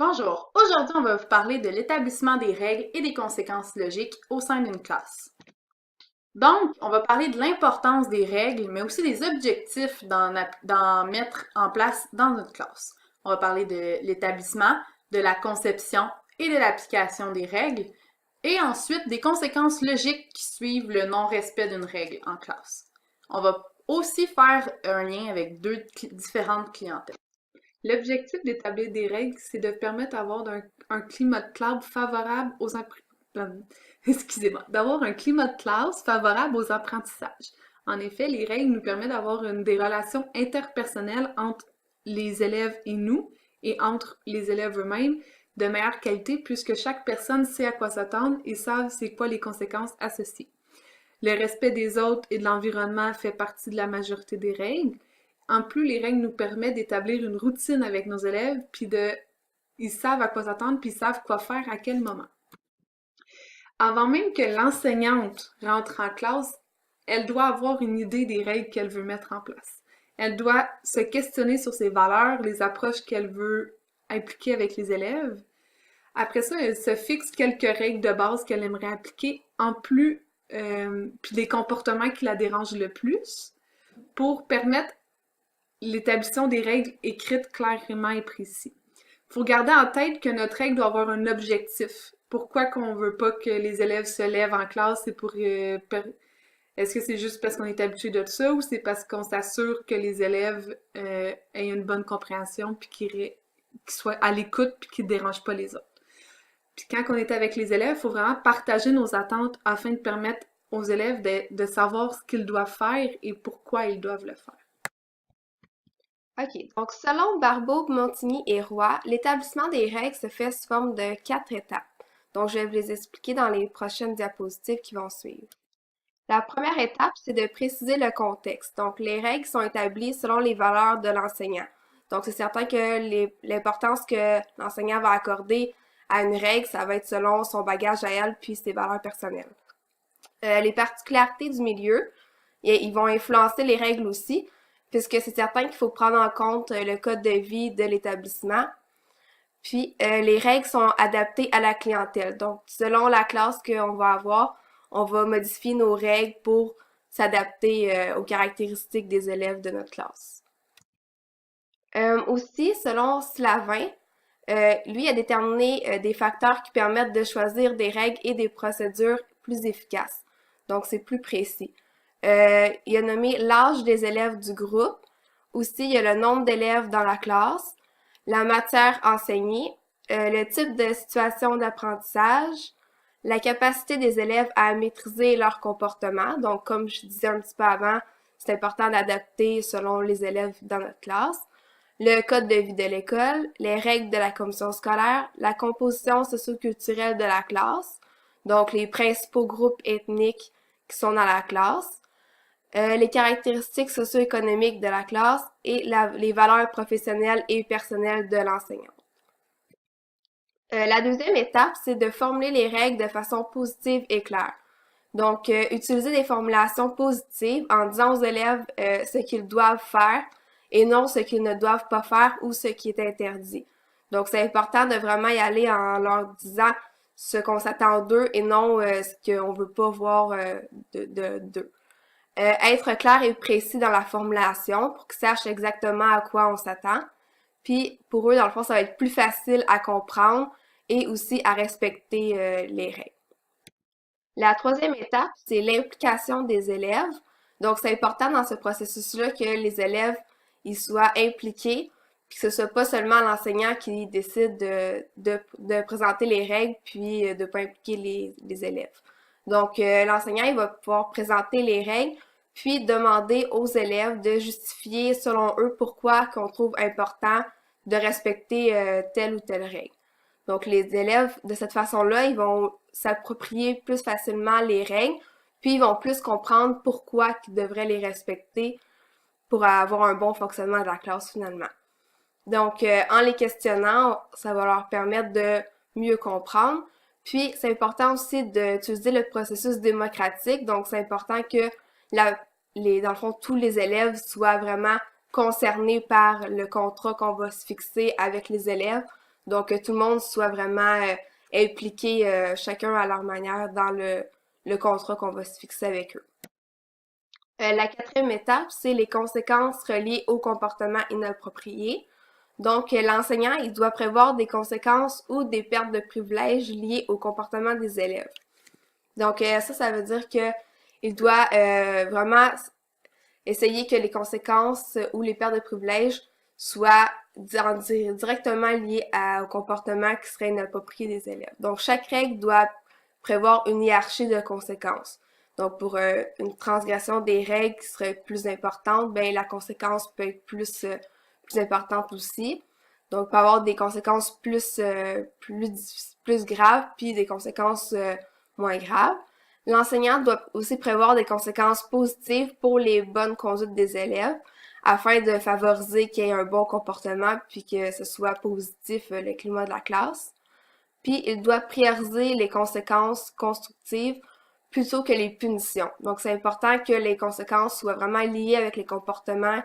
Bonjour, aujourd'hui on va vous parler de l'établissement des règles et des conséquences logiques au sein d'une classe. Donc, on va parler de l'importance des règles, mais aussi des objectifs d'en mettre en place dans notre classe. On va parler de l'établissement, de la conception et de l'application des règles, et ensuite des conséquences logiques qui suivent le non-respect d'une règle en classe. On va aussi faire un lien avec différentes clientèles. L'objectif d'établir des règles, c'est de permettre d'avoir un climat de classe favorable excusez-moi, d'avoir un climat de classe favorable aux apprentissages. En effet, les règles nous permettent d'avoir des relations interpersonnelles entre les élèves et nous, et entre les élèves eux-mêmes, de meilleure qualité puisque chaque personne sait à quoi s'attendre et savent c'est quoi les conséquences associées. Le respect des autres et de l'environnement fait partie de la majorité des règles. En plus, les règles nous permettent d'établir une routine avec nos élèves, ils savent à quoi s'attendre, puis ils savent quoi faire à quel moment. Avant même que l'enseignante rentre en classe, elle doit avoir une idée des règles qu'elle veut mettre en place. Elle doit se questionner sur ses valeurs, les approches qu'elle veut impliquer avec les élèves. Après ça, elle se fixe quelques règles de base qu'elle aimerait appliquer, en plus, puis des comportements qui la dérangent le plus, pour permettre l'établissement des règles écrites clairement et précis. Il faut garder en tête que notre règle doit avoir un objectif. Pourquoi qu'on veut pas que les élèves se lèvent en classe? C'est pour est-ce que c'est juste parce qu'on est habitué de ça ou c'est parce qu'on s'assure que les élèves aient une bonne compréhension puis qu'ils soient à l'écoute puis qu'ils ne dérangent pas les autres? Puis quand on est avec les élèves, il faut vraiment partager nos attentes afin de permettre aux élèves de savoir ce qu'ils doivent faire et pourquoi ils doivent le faire. OK. Donc, selon Barbeau, Montigny et Roy, l'établissement des règles se fait sous forme de 4 étapes. Donc, je vais vous les expliquer dans les prochaines diapositives qui vont suivre. La première étape, c'est de préciser le contexte. Donc, les règles sont établies selon les valeurs de l'enseignant. Donc, c'est certain que l'importance que l'enseignant va accorder à une règle, ça va être selon son bagage à elle puis ses valeurs personnelles. Les particularités du milieu, ils vont influencer les règles aussi, puisque c'est certain qu'il faut prendre en compte le code de vie de l'établissement. Puis, les règles sont adaptées à la clientèle. Donc, selon la classe qu'on va avoir, on va modifier nos règles pour s'adapter aux caractéristiques des élèves de notre classe. Aussi, selon Slavin, lui a déterminé des facteurs qui permettent de choisir des règles et des procédures plus efficaces. Donc, c'est plus précis. Il a nommé l'âge des élèves du groupe. Aussi, il y a le nombre d'élèves dans la classe, la matière enseignée, le type de situation d'apprentissage, la capacité des élèves à maîtriser leur comportement. Donc, comme je disais un petit peu avant, c'est important d'adapter selon les élèves dans notre classe. Le code de vie de l'école, les règles de la commission scolaire, la composition socio-culturelle de la classe, donc les principaux groupes ethniques qui sont dans la classe, les caractéristiques socio-économiques de la classe et les valeurs professionnelles et personnelles de l'enseignant. La deuxième étape, c'est de formuler les règles de façon positive et claire. Donc, utiliser des formulations positives en disant aux élèves ce qu'ils doivent faire et non ce qu'ils ne doivent pas faire ou ce qui est interdit. Donc, c'est important de vraiment y aller en leur disant ce qu'on s'attend d'eux et non ce qu'on veut pas voir d'eux. Être clair et précis dans la formulation pour qu'ils sachent exactement à quoi on s'attend. Puis, pour eux, dans le fond, ça va être plus facile à comprendre et aussi à respecter les règles. La troisième étape, c'est l'implication des élèves. Donc, c'est important dans ce processus-là que les élèves ils soient impliqués, puis que ce soit pas seulement l'enseignant qui décide de présenter les règles, puis de pas impliquer les élèves. Donc, l'enseignant, il va pouvoir présenter les règles, puis demander aux élèves de justifier, selon eux, pourquoi qu'on trouve important de respecter telle ou telle règle. Donc, les élèves, de cette façon-là, ils vont s'approprier plus facilement les règles, puis ils vont plus comprendre pourquoi ils devraient les respecter pour avoir un bon fonctionnement de la classe finalement. Donc, en les questionnant, ça va leur permettre de mieux comprendre. Puis, c'est important aussi d'utiliser le processus démocratique. Donc, c'est important que, dans le fond, tous les élèves soient vraiment concernés par le contrat qu'on va se fixer avec les élèves. Donc, que tout le monde soit vraiment impliqué, chacun à leur manière, dans le contrat qu'on va se fixer avec eux. La quatrième étape, c'est les conséquences reliées au comportement inapproprié. Donc, l'enseignant, il doit prévoir des conséquences ou des pertes de privilèges liées au comportement des élèves. Donc, ça veut dire que il doit vraiment essayer que les conséquences ou les pertes de privilèges soient directement liées au comportement qui serait inapproprié des élèves. Donc, chaque règle doit prévoir une hiérarchie de conséquences. Donc, pour une transgression des règles qui serait plus importante, ben la conséquence peut être plus importante aussi. Donc, il peut y avoir des conséquences plus graves, puis des conséquences moins graves. L'enseignant doit aussi prévoir des conséquences positives pour les bonnes conduites des élèves, afin de favoriser qu'il y ait un bon comportement, puis que ce soit positif le climat de la classe. Puis, il doit prioriser les conséquences constructives plutôt que les punitions. Donc, c'est important que les conséquences soient vraiment liées avec les comportements,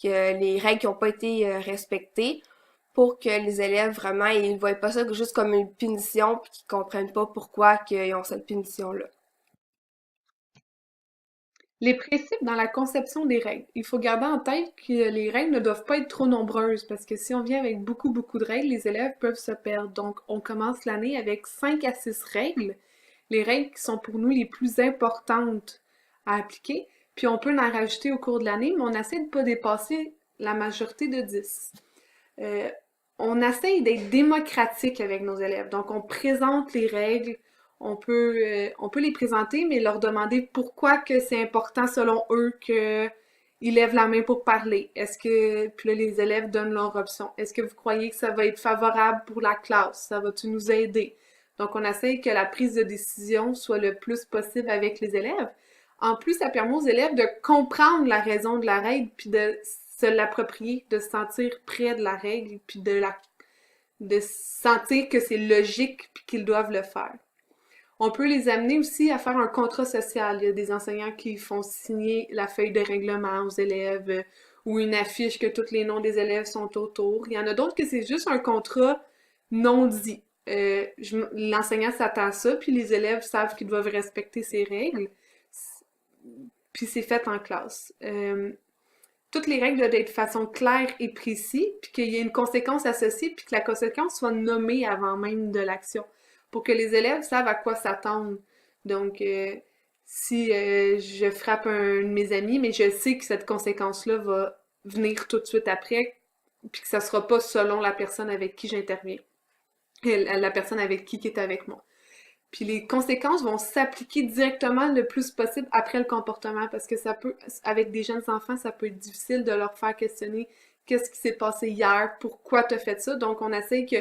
que les règles qui n'ont pas été respectées, pour que les élèves, vraiment, ils ne voient pas ça juste comme une punition, puis qu'ils comprennent pas pourquoi ils ont cette punition-là. Les principes dans la conception des règles. Il faut garder en tête que les règles ne doivent pas être trop nombreuses parce que si on vient avec beaucoup de règles, les élèves peuvent se perdre. Donc, on commence l'année avec 5 à 6 règles, les règles qui sont pour nous les plus importantes à appliquer. Puis on peut en rajouter au cours de l'année, mais on essaie de ne pas dépasser la majorité de 10. On essaye d'être démocratique avec nos élèves. Donc, on présente les règles, on peut les présenter, mais leur demander pourquoi que c'est important selon eux qu'ils lèvent la main pour parler. Puis là, les élèves donnent leur option. Est-ce que vous croyez que ça va être favorable pour la classe? Ça va-tu nous aider? Donc, on essaye que la prise de décision soit le plus possible avec les élèves. En plus, ça permet aux élèves de comprendre la raison de la règle, puis de se l'approprier, de se sentir près de la règle, puis de sentir que c'est logique, puis qu'ils doivent le faire. On peut les amener aussi à faire un contrat social. Il y a des enseignants qui font signer la feuille de règlement aux élèves ou une affiche que tous les noms des élèves sont autour. Il y en a d'autres que c'est juste un contrat non dit. L'enseignant s'attend à ça, puis les élèves savent qu'ils doivent respecter ces règles. Puis c'est fait en classe. Toutes les règles doivent être de façon claire et précise, puis qu'il y ait une conséquence associée, puis que la conséquence soit nommée avant même de l'action, pour que les élèves savent à quoi s'attendre. Donc, si je frappe un de mes amis, mais je sais que cette conséquence-là va venir tout de suite après, puis que ça sera pas selon la personne avec qui j'interviens, la personne avec qui est avec moi. Puis les conséquences vont s'appliquer directement le plus possible après le comportement parce que ça peut, avec des jeunes enfants, ça peut être difficile de leur faire questionner qu'est-ce qui s'est passé hier, pourquoi tu as fait ça. Donc on essaie que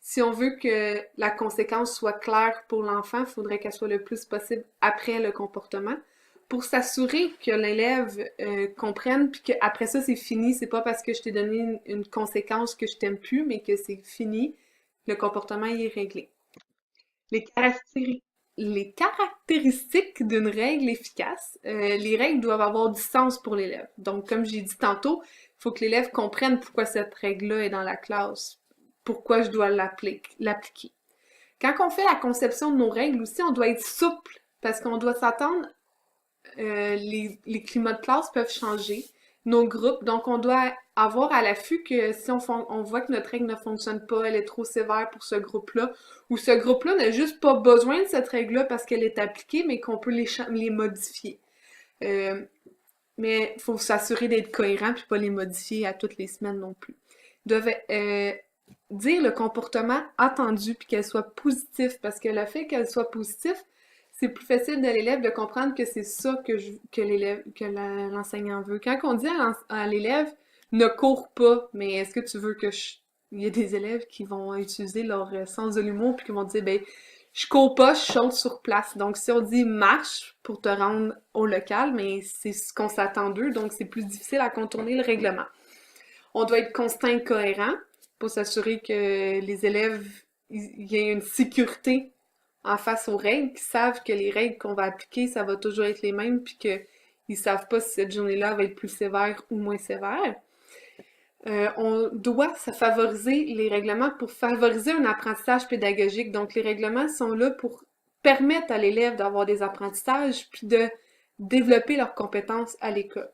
si on veut que la conséquence soit claire pour l'enfant, il faudrait qu'elle soit le plus possible après le comportement pour s'assurer que l'élève comprenne puis qu'après ça c'est fini. C'est pas parce que je t'ai donné une conséquence que je t'aime plus, mais que c'est fini. Le comportement y est réglé. Les caractéristiques d'une règle efficace, les règles doivent avoir du sens pour l'élève. Donc, comme j'ai dit tantôt, il faut que l'élève comprenne pourquoi cette règle-là est dans la classe, pourquoi je dois l'appliquer. Quand on fait la conception de nos règles aussi, on doit être souple parce qu'on doit s'attendre, les climats de classe peuvent changer, nos groupes, donc on doit avoir à l'affût que si on voit que notre règle ne fonctionne pas, elle est trop sévère pour ce groupe-là, ou ce groupe-là n'a juste pas besoin de cette règle-là parce qu'elle est appliquée, mais qu'on peut les modifier. Mais il faut s'assurer d'être cohérent puis pas les modifier à toutes les semaines non plus. Ils doivent dire le comportement attendu puis qu'elle soit positive parce que le fait qu'elle soit positive, c'est plus facile de l'élève de comprendre que c'est ça que l'enseignant veut. Quand on dit à l'élève ne cours pas, mais est-ce que tu veux que il y a des élèves qui vont utiliser leur sens de l'humour puis qui vont dire ben je cours pas, je saute sur place. Donc si on dit marche pour te rendre au local, mais c'est ce qu'on s'attend d'eux, donc c'est plus difficile à contourner le règlement. On doit être constant et cohérent pour s'assurer que les élèves il y ait une sécurité en face aux règles, qui savent que les règles qu'on va appliquer, ça va toujours être les mêmes, puis qu'ils savent pas si cette journée-là va être plus sévère ou moins sévère. On doit favoriser les règlements pour favoriser un apprentissage pédagogique. Donc, les règlements sont là pour permettre à l'élève d'avoir des apprentissages puis de développer leurs compétences à l'école.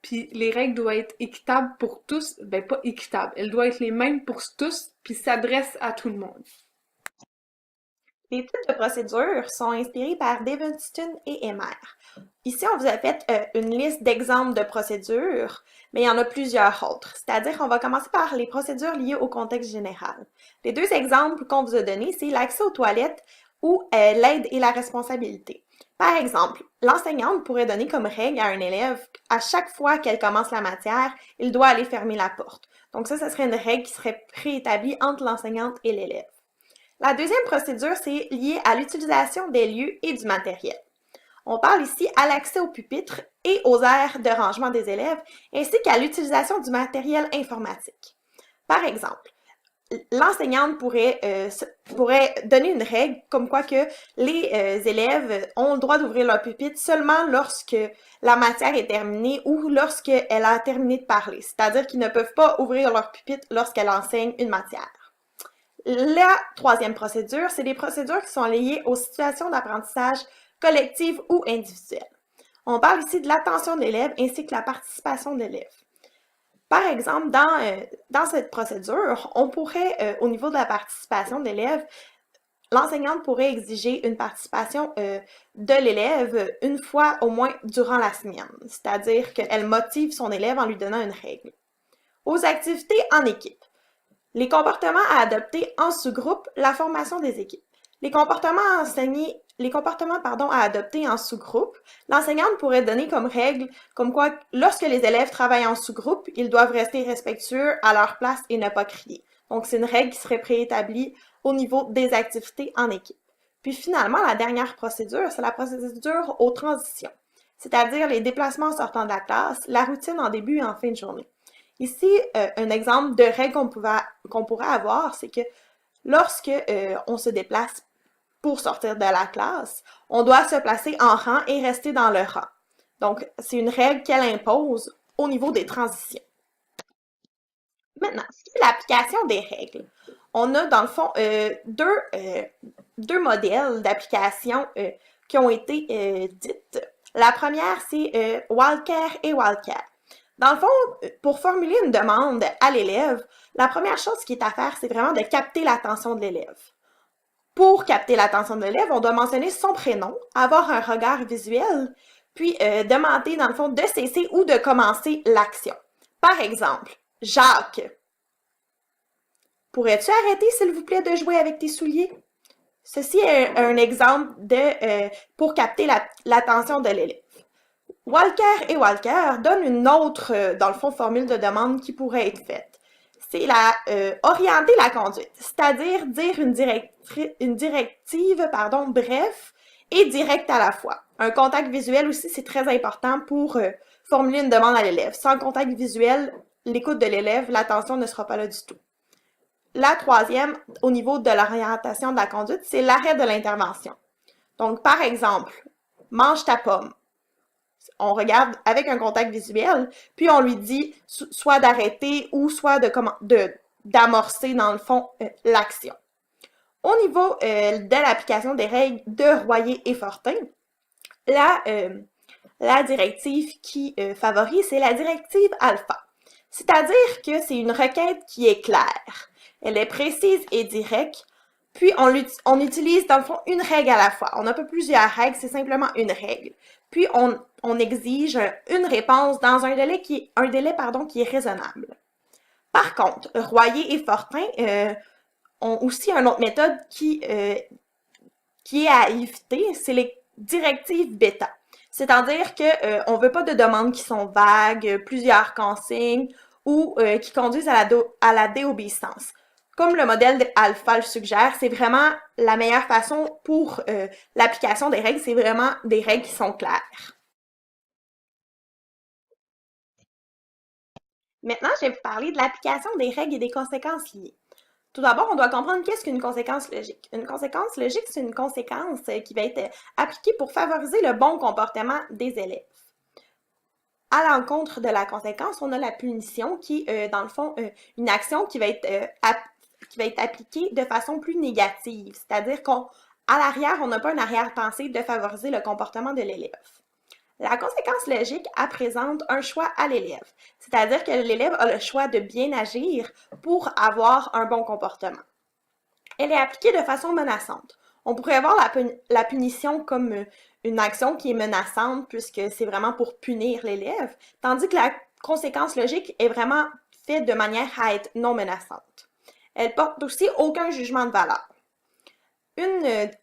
Puis les règles doivent être équitables pour tous, ben pas équitables, elles doivent être les mêmes pour tous puis s'adressent à tout le monde. Les types de procédures sont inspirés par Davidson et Emer. Ici, on vous a fait une liste d'exemples de procédures, mais il y en a plusieurs autres. C'est-à-dire qu'on va commencer par les procédures liées au contexte général. Les deux exemples qu'on vous a donnés, c'est l'accès aux toilettes ou l'aide et la responsabilité. Par exemple, l'enseignante pourrait donner comme règle à un élève, à chaque fois qu'elle commence la matière, il doit aller fermer la porte. Donc ça serait une règle qui serait préétablie entre l'enseignante et l'élève. La deuxième procédure, c'est lié à l'utilisation des lieux et du matériel. On parle ici à l'accès au pupitre et aux aires de rangement des élèves, ainsi qu'à l'utilisation du matériel informatique. Par exemple, l'enseignante pourrait donner une règle comme quoi que les élèves ont le droit d'ouvrir leur pupitre seulement lorsque la matière est terminée ou lorsqu'elle a terminé de parler. C'est-à-dire qu'ils ne peuvent pas ouvrir leur pupitre lorsqu'elle enseigne une matière. La troisième procédure, c'est des procédures qui sont liées aux situations d'apprentissage collectives ou individuelles. On parle ici de l'attention de l'élève ainsi que la participation de l'élève. Par exemple, dans cette procédure, on pourrait, au niveau de la participation de l'élève, l'enseignante pourrait exiger une participation de l'élève une fois au moins durant la semaine, c'est-à-dire qu'elle motive son élève en lui donnant une règle. Aux activités en équipe. Les comportements à adopter en sous-groupe, la formation des équipes. Les comportements à adopter en sous-groupe, l'enseignante pourrait donner comme règle, comme quoi, lorsque les élèves travaillent en sous-groupe, ils doivent rester respectueux à leur place et ne pas crier. Donc, c'est une règle qui serait préétablie au niveau des activités en équipe. Puis finalement, la dernière procédure, c'est la procédure aux transitions, c'est-à-dire les déplacements en sortant de la classe, la routine en début et en fin de journée. Ici, un exemple de règle qu'on pourrait avoir, c'est que lorsque on se déplace pour sortir de la classe, on doit se placer en rang et rester dans le rang. Donc, c'est une règle qu'elle impose au niveau des transitions. Maintenant, ce qui est l'application des règles. On a dans le fond deux modèles d'application qui ont été dites. La première, c'est Walker et Walker. Dans le fond, pour formuler une demande à l'élève, la première chose qui est à faire, c'est vraiment de capter l'attention de l'élève. Pour capter l'attention de l'élève, on doit mentionner son prénom, avoir un regard visuel, puis demander, dans le fond, de cesser ou de commencer l'action. Par exemple, Jacques, pourrais-tu arrêter, s'il vous plaît, de jouer avec tes souliers? Ceci est un exemple pour capter l'attention de l'élève. Walker et Walker donnent une autre, dans le fond, formule de demande qui pourrait être faite. C'est orienter la conduite, c'est-à-dire dire une directive, bref et directe à la fois. Un contact visuel aussi, c'est très important pour formuler une demande à l'élève. Sans contact visuel, l'écoute de l'élève, l'attention ne sera pas là du tout. La troisième, au niveau de l'orientation de la conduite, c'est l'arrêt de l'intervention. Donc, par exemple, mange ta pomme. On regarde avec un contact visuel, puis on lui dit soit d'arrêter ou soit d'amorcer, dans le fond, l'action. Au niveau de l'application des règles de Royer et Fortin, la directive qui favorise, c'est la directive alpha. C'est-à-dire que c'est une requête qui est claire. Elle est précise et directe, puis on utilise, dans le fond, une règle à la fois. On n'a pas plusieurs règles, c'est simplement une règle. Puis, on exige une réponse dans un délai qui est raisonnable. Par contre, Royer et Fortin ont aussi une autre méthode qui est à éviter, c'est les directives bêta. C'est-à-dire qu'on ne veut pas de demandes qui sont vagues, plusieurs consignes ou qui conduisent à la déobéissance. Comme le modèle alpha le suggère, c'est vraiment la meilleure façon pour l'application des règles, c'est vraiment des règles qui sont claires. Maintenant, je vais vous parler de l'application des règles et des conséquences liées. Tout d'abord, on doit comprendre qu'est-ce qu'une conséquence logique. Une conséquence logique, c'est une conséquence qui va être appliquée pour favoriser le bon comportement des élèves. à l'encontre de la conséquence, on a la punition qui est, dans le fond, une action qui va être appliquée de façon plus négative. C'est-à-dire qu'à l'arrière, on n'a pas une arrière-pensée de favoriser le comportement de l'élève. La conséquence logique, elle présente un choix à l'élève. C'est-à-dire que l'élève a le choix de bien agir pour avoir un bon comportement. Elle est appliquée de façon menaçante. On pourrait voir la punition comme une action qui est menaçante puisque c'est vraiment pour punir l'élève, tandis que la conséquence logique est vraiment faite de manière à être non menaçante. Elle porte aussi aucun jugement de valeur.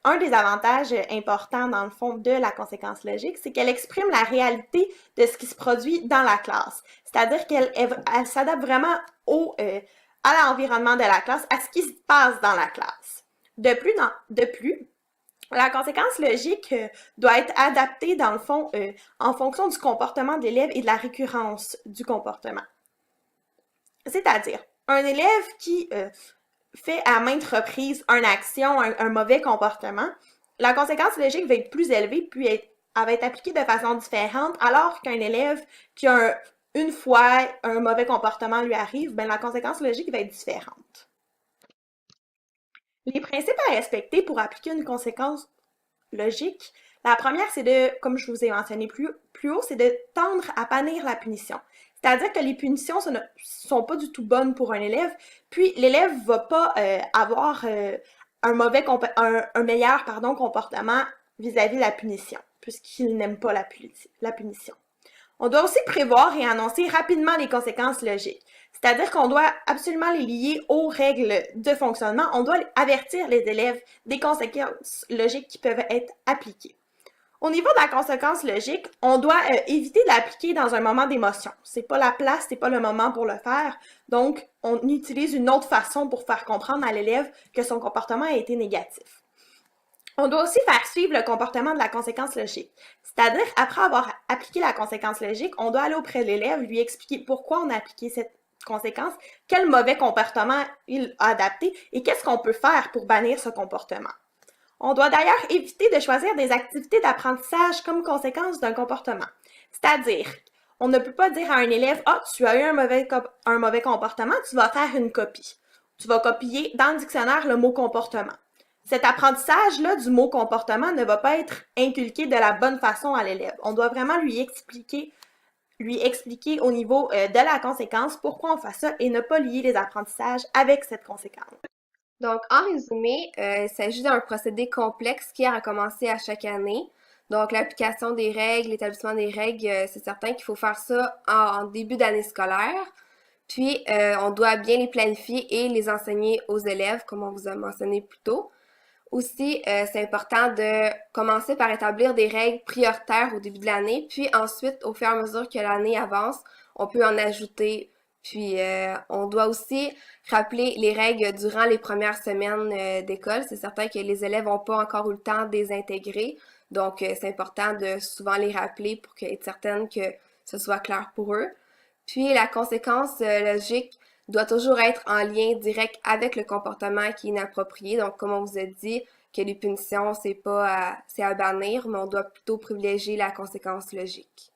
Un des avantages importants, dans le fond, de la conséquence logique, c'est qu'elle exprime la réalité de ce qui se produit dans la classe. C'est-à-dire qu'elle s'adapte vraiment à l'environnement de la classe, à ce qui se passe dans la classe. De plus, la conséquence logique doit être adaptée, dans le fond, en fonction du comportement de l'élève et de la récurrence du comportement. C'est-à-dire, un élève qui fait à maintes reprises une action, un mauvais comportement, la conséquence logique va être plus élevée, puis elle va être appliquée de façon différente, alors qu'un élève qui a une fois un mauvais comportement lui arrive, ben la conséquence logique va être différente. Les principes à respecter pour appliquer une conséquence logique, la première, c'est comme je vous ai mentionné plus haut, c'est de tendre à bannir la punition. C'est-à-dire que les punitions sont pas du tout bonnes pour un élève, puis l'élève va pas avoir un meilleur comportement vis-à-vis de la punition, puisqu'il n'aime pas la punition. On doit aussi prévoir et annoncer rapidement les conséquences logiques. C'est-à-dire qu'on doit absolument les lier aux règles de fonctionnement. On doit avertir les élèves des conséquences logiques qui peuvent être appliquées. Au niveau de la conséquence logique, on doit éviter de l'appliquer dans un moment d'émotion. C'est pas la place, c'est pas le moment pour le faire. Donc, on utilise une autre façon pour faire comprendre à l'élève que son comportement a été négatif. On doit aussi faire suivre le comportement de la conséquence logique. C'est-à-dire, après avoir appliqué la conséquence logique, on doit aller auprès de l'élève, lui expliquer pourquoi on a appliqué cette conséquence, quel mauvais comportement il a adapté et qu'est-ce qu'on peut faire pour bannir ce comportement. On doit d'ailleurs éviter de choisir des activités d'apprentissage comme conséquence d'un comportement. C'est-à-dire, on ne peut pas dire à un élève « Ah, tu as eu un mauvais comportement, tu vas faire une copie. » Tu vas copier dans le dictionnaire le mot « comportement ». Cet apprentissage-là du mot « comportement » ne va pas être inculqué de la bonne façon à l'élève. On doit vraiment lui expliquer au niveau de la conséquence pourquoi on fait ça et ne pas lier les apprentissages avec cette conséquence. Donc, en résumé, il s'agit d'un procédé complexe qui est à recommencer à chaque année. Donc, l'application des règles, l'établissement des règles, c'est certain qu'il faut faire ça en début d'année scolaire. Puis, on doit bien les planifier et les enseigner aux élèves, comme on vous a mentionné plus tôt. Aussi, c'est important de commencer par établir des règles prioritaires au début de l'année, puis ensuite, au fur et à mesure que l'année avance, on peut en ajouter. Puis, on doit aussi rappeler les règles durant les premières semaines d'école. C'est certain que les élèves n'ont pas encore eu le temps de les intégrer, donc c'est important de souvent les rappeler pour être certaine que ce soit clair pour eux. Puis, la conséquence logique doit toujours être en lien direct avec le comportement qui est inapproprié. Donc, comme on vous a dit, que les punitions, c'est à bannir, mais on doit plutôt privilégier la conséquence logique.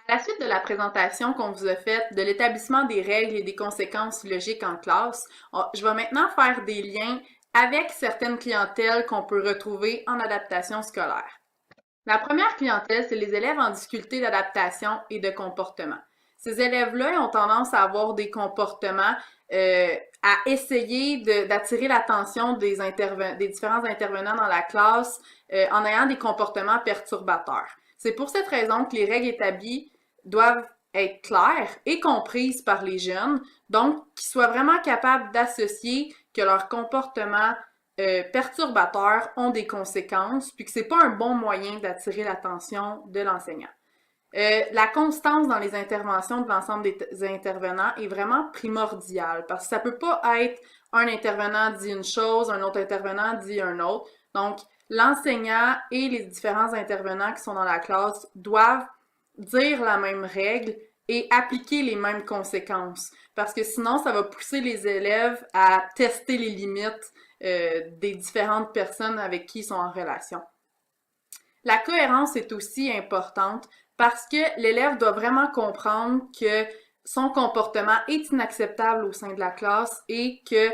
À la suite de la présentation qu'on vous a faite de l'établissement des règles et des conséquences logiques en classe, je vais maintenant faire des liens avec certaines clientèles qu'on peut retrouver en adaptation scolaire. La première clientèle, c'est les élèves en difficulté d'adaptation et de comportement. Ces élèves-là ont tendance à avoir des comportements, à essayer d'attirer l'attention des différents intervenants dans la classe en ayant des comportements perturbateurs. C'est pour cette raison que les règles établies doivent être claires et comprises par les jeunes, donc qu'ils soient vraiment capables d'associer que leurs comportements perturbateurs ont des conséquences, puis que c'est pas un bon moyen d'attirer l'attention de l'enseignant. La constance dans les interventions de l'ensemble des intervenants est vraiment primordiale parce que ça peut pas être un intervenant dit une chose, un autre intervenant dit un autre. Donc, l'enseignant et les différents intervenants qui sont dans la classe doivent dire la même règle et appliquer les mêmes conséquences parce que sinon, ça va pousser les élèves à tester les limites des différentes personnes avec qui ils sont en relation. La cohérence est aussi importante parce que l'élève doit vraiment comprendre que son comportement est inacceptable au sein de la classe et que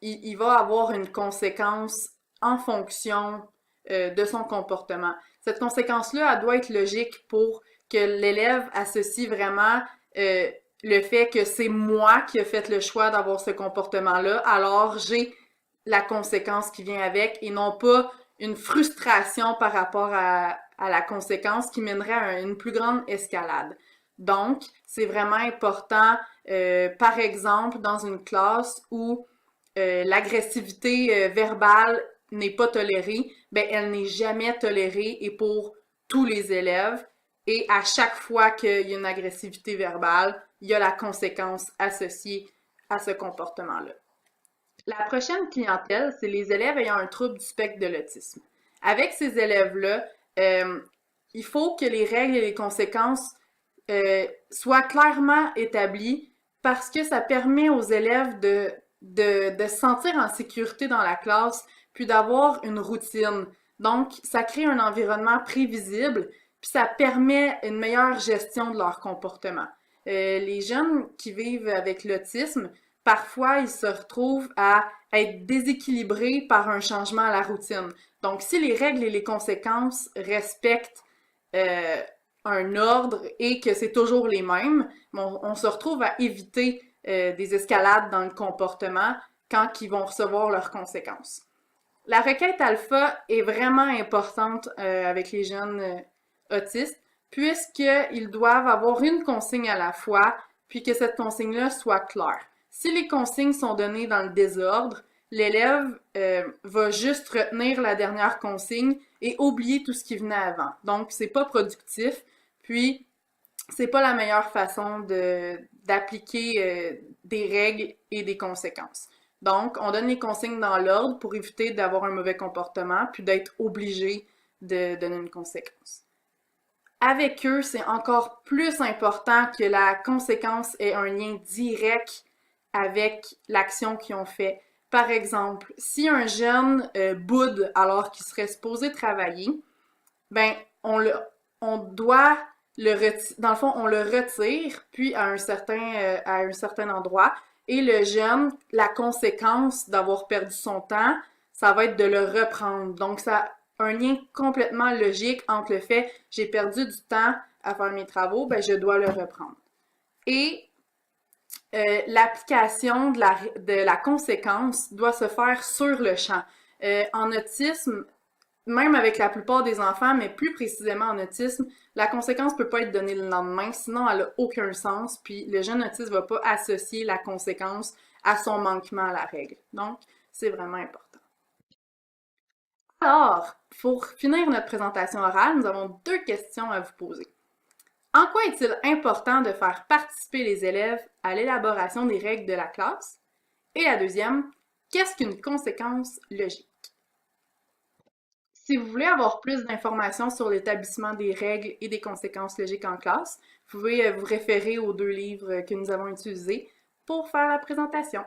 il va avoir une conséquence en fonction de son comportement. Cette conséquence-là, elle doit être logique pour que l'élève associe vraiment le fait que c'est moi qui ai fait le choix d'avoir ce comportement-là, alors j'ai la conséquence qui vient avec et non pas une frustration par rapport à la conséquence qui mènerait à une plus grande escalade. Donc, c'est vraiment important, par exemple, dans une classe où l'agressivité verbale n'est pas tolérée, ben elle n'est jamais tolérée et pour tous les élèves. Et à chaque fois qu'il y a une agressivité verbale, il y a la conséquence associée à ce comportement-là. La prochaine clientèle, c'est les élèves ayant un trouble du spectre de l'autisme. Avec ces élèves-là, il faut que les règles et les conséquences soient clairement établies parce que ça permet aux élèves de se sentir en sécurité dans la classe, puis d'avoir une routine. Donc, ça crée un environnement prévisible, puis ça permet une meilleure gestion de leur comportement. Les jeunes qui vivent avec l'autisme, parfois, ils se retrouvent à être déséquilibrés par un changement à la routine. Donc, si les règles et les conséquences respectent un ordre et que c'est toujours les mêmes, on se retrouve à éviter des escalades dans le comportement quand ils vont recevoir leurs conséquences. La requête alpha est vraiment importante avec les jeunes autistes puisqu'ils doivent avoir une consigne à la fois puis que cette consigne-là soit claire. Si les consignes sont données dans le désordre, l'élève va juste retenir la dernière consigne et oublier tout ce qui venait avant. Donc, c'est pas productif, puis c'est pas la meilleure façon d'appliquer des règles et des conséquences. Donc, on donne les consignes dans l'ordre pour éviter d'avoir un mauvais comportement, puis d'être obligé de donner une conséquence. Avec eux, c'est encore plus important que la conséquence ait un lien direct avec l'action qu'ils ont fait. Par exemple, si un jeune boude alors qu'il serait supposé travailler, ben on doit dans le fond, on le retire, puis à un certain endroit, et le jeune, la conséquence d'avoir perdu son temps, ça va être de le reprendre. Donc, ça a un lien complètement logique entre le fait j'ai perdu du temps à faire mes travaux, ben je dois le reprendre. Et l'application de la conséquence doit se faire sur le champ. En autisme, même avec la plupart des enfants, mais plus précisément en autisme, la conséquence ne peut pas être donnée le lendemain, sinon elle n'a aucun sens, puis le jeune autiste ne va pas associer la conséquence à son manquement à la règle. Donc, c'est vraiment important. Alors, pour finir notre présentation orale, nous avons 2 questions à vous poser. En quoi est-il important de faire participer les élèves à l'élaboration des règles de la classe? Et la deuxième, qu'est-ce qu'une conséquence logique? Si vous voulez avoir plus d'informations sur l'établissement des règles et des conséquences logiques en classe, vous pouvez vous référer aux 2 livres que nous avons utilisés pour faire la présentation.